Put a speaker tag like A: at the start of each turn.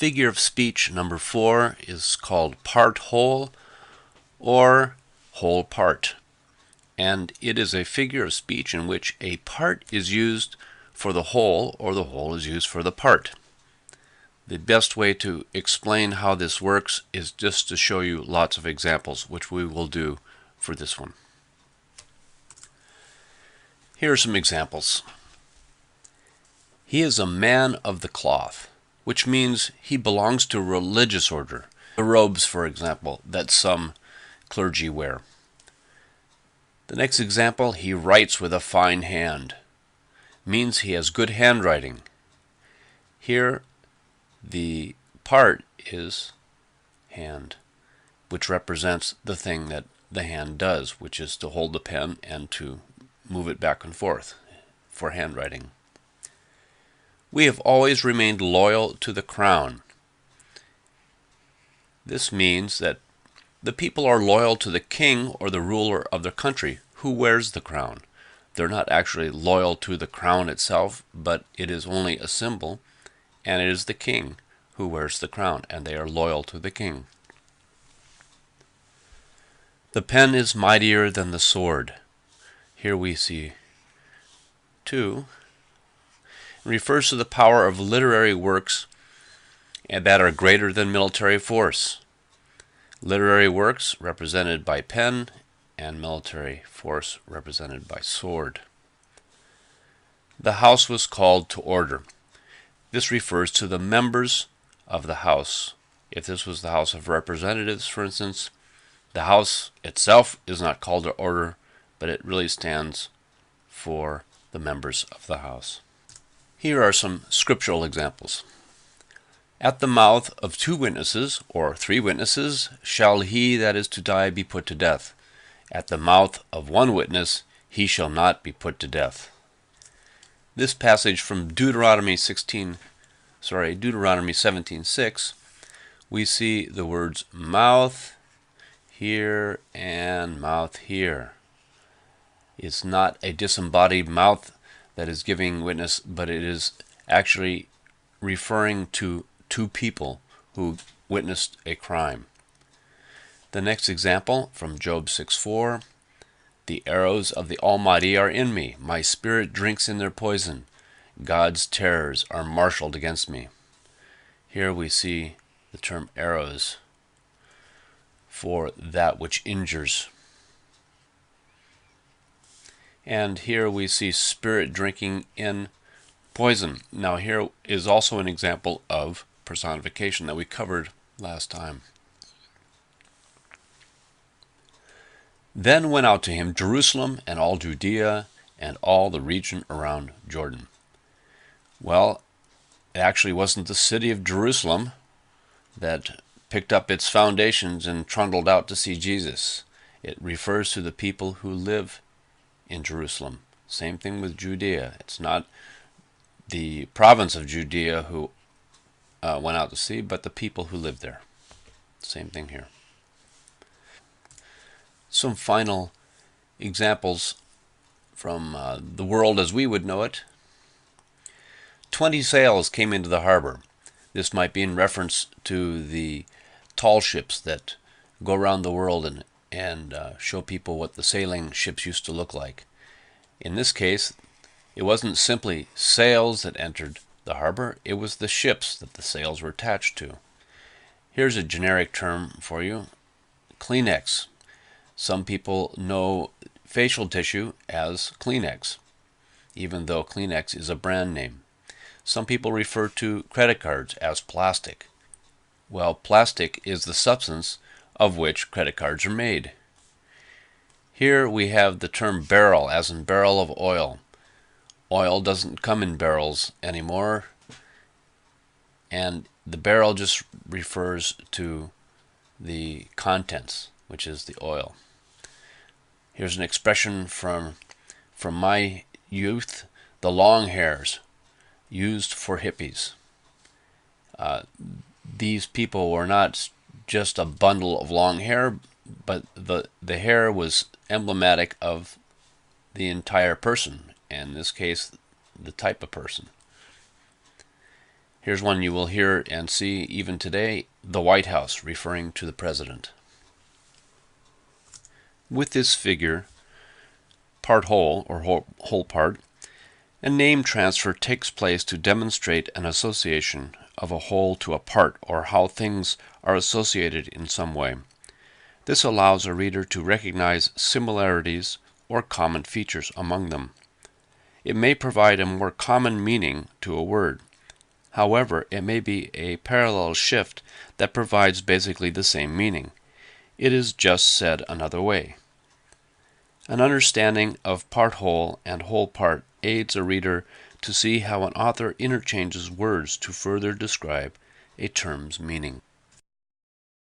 A: Figure of speech number 4 is called part whole or whole part. And it is a figure of speech in which a part is used for the whole or the whole is used for the part. The best way to explain how this works is just to show you lots of examples, which we will do for this one. Here are some examples. He is a man of the cloth, which means he belongs to a religious order. The robes, for example, that some clergy wear. The next example, he writes with a fine hand, means he has good handwriting. Here, the part is hand, which represents the thing that the hand does, which is to hold the pen and to move it back and forth for handwriting. We have always remained loyal to the crown. This means that the people are loyal to the king or the ruler of their country who wears the crown. They're not actually loyal to the crown itself, but it is only a symbol, and it is the king who wears the crown, and they are loyal to the king. The pen is mightier than the sword. Here we see 2. It refers to the power of literary works and that are greater than military force. Literary works represented by pen and military force represented by sword. The House was called to order. This refers to the members of the House. If this was the House of Representatives, for instance, the House itself is not called to order, but it really stands for the members of the House. Here are some scriptural examples. At the mouth of 2 witnesses, or 3 witnesses, shall he that is to die be put to death. At the mouth of 1 witness he shall not be put to death. This passage from Deuteronomy 17:6, we see the words mouth here and mouth here. It's not a disembodied mouth that is giving witness, but it is actually referring to 2 people who witnessed a crime. The next example from Job 6:4, the arrows of the Almighty are in me, my spirit drinks in their poison, God's terrors are marshaled against me. Here we see the term arrows for that which injures. And here we see spirit drinking in poison. Now here is also an example of personification that we covered last time. Then went out to him Jerusalem and all Judea and all the region around Jordan. Well, it actually wasn't the city of Jerusalem that picked up its foundations and trundled out to see Jesus. It refers to the people who live in Jerusalem. Same thing with Judea. It's not the province of Judea who went out to see, but the people who live there. Same thing here. Some final examples from the world as we would know it. 20 sails came into the harbor. This might be in reference to the tall ships that go around the world and show people what the sailing ships used to look like. In this case, it wasn't simply sails that entered the harbor, it was the ships that the sails were attached to. Here's a generic term for you, Kleenex. Some people know facial tissue as Kleenex, even though Kleenex is a brand name. Some people refer to credit cards as plastic. Well, plastic is the substance of which credit cards are made. Here we have the term barrel, as in barrel of oil. Oil doesn't come in barrels anymore, and the barrel just refers to the contents, which is the oil. Here's an expression from my youth, the long hairs, used for hippies. These people were not just a bundle of long hair, but the hair was emblematic of the entire person, and in this case, the type of person. Here's one you will hear and see even today: the White House, referring to the president. With this figure, part whole or whole part, a name transfer takes place to demonstrate an association of a whole to a part, or how things are associated in some way. This allows a reader to recognize similarities or common features among them. It may provide a more common meaning to a word. However, it may be a parallel shift that provides basically the same meaning. It is just said another way. An understanding of part whole and whole part aids a reader to see how an author interchanges words to further describe a term's meaning.